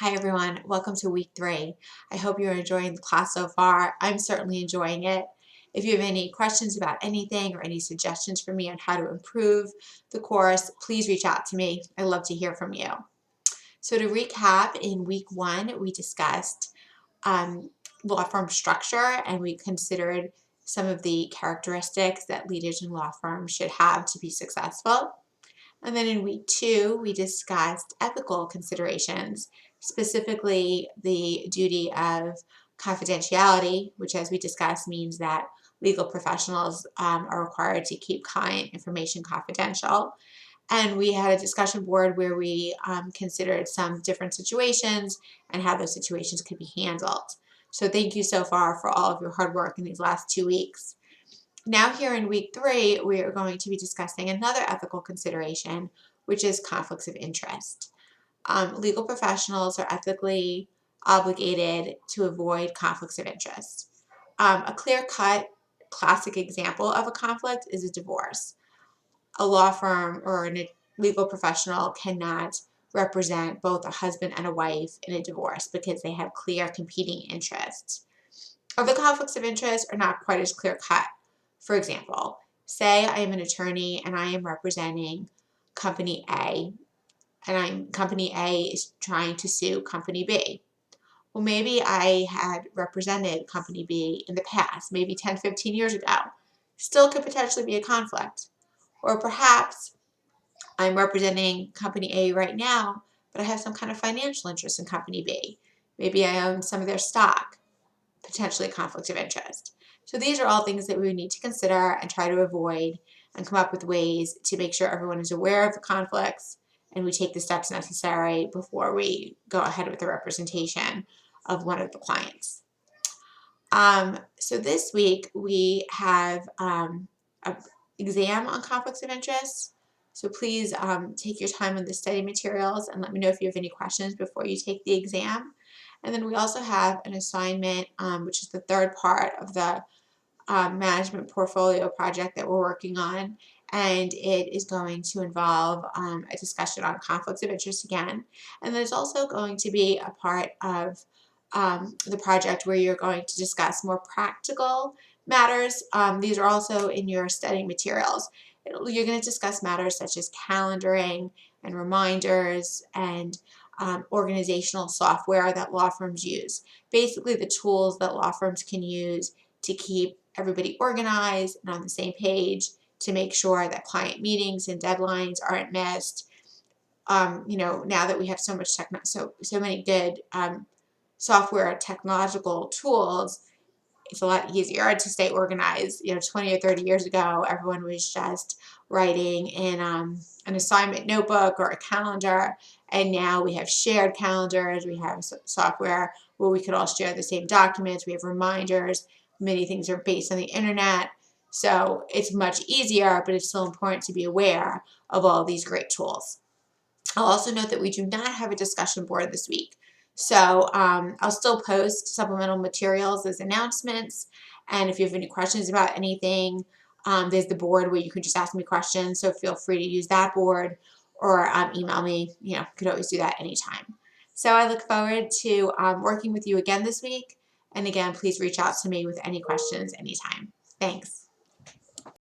Hi everyone, welcome to week 3. I hope you're enjoying the class so far. I'm certainly enjoying it. If you have any questions about anything or any suggestions for me on how to improve the course, please reach out to me. I'd love to hear from you. So to recap, in week 1 we discussed law firm structure and we considered some of the characteristics that leaders in law firms should have to be successful. And then in week 2, we discussed ethical considerations, specifically the duty of confidentiality, which, as we discussed, means that legal professionals are required to keep client information confidential. And we had a discussion board where we considered some different situations and how those situations could be handled. So thank you so far for all of your hard work in these last 2 weeks. Now here in week 3, we are going to be discussing another ethical consideration, which is conflicts of interest. Legal professionals are ethically obligated to avoid conflicts of interest. A clear-cut classic example of a conflict is a divorce. A law firm or a legal professional cannot represent both a husband and a wife in a divorce because they have clear competing interests. Or the conflicts of interest are not quite as clear-cut. For example, say I am an attorney and I am representing company A, and company A is trying to sue company B. Well, maybe I had represented company B in the past, maybe 10, 15 years ago. Still could potentially be a conflict. Or perhaps I'm representing company A right now, but I have some kind of financial interest in company B. Maybe I own some of their stock, potentially a conflict of interest. So these are all things that we need to consider and try to avoid and come up with ways to make sure everyone is aware of the conflicts and we take the steps necessary before we go ahead with the representation of one of the clients. So this week we have an exam on conflicts of interest. So please take your time on the study materials and let me know if you have any questions before you take the exam. And then we also have an assignment, which is the third part of the management portfolio project that we're working on. And it is going to involve a discussion on conflicts of interest again. And there's also going to be a part of the project where you're going to discuss more practical matters. These are also in your studying materials. You're going to discuss matters such as calendaring and reminders and organizational software that law firms use. Basically the tools that law firms can use to keep everybody organized and on the same page to make sure that client meetings and deadlines aren't missed. Now that we have so much so many good software technological tools, it's a lot easier to stay organized. 20 or 30 years ago, everyone was just writing in an assignment notebook or a calendar, and now we have shared calendars, we have software where we could all share the same documents, we have reminders, many things are based on the internet, so it's much easier, but it's still important to be aware of all these great tools. I'll also note that we do not have a discussion board this week. So I'll still post supplemental materials as announcements. And if you have any questions about anything, there's the board where you can just ask me questions. So feel free to use that board or email me. You could always do that anytime. So I look forward to working with you again this week. And again, please reach out to me with any questions anytime. Thanks.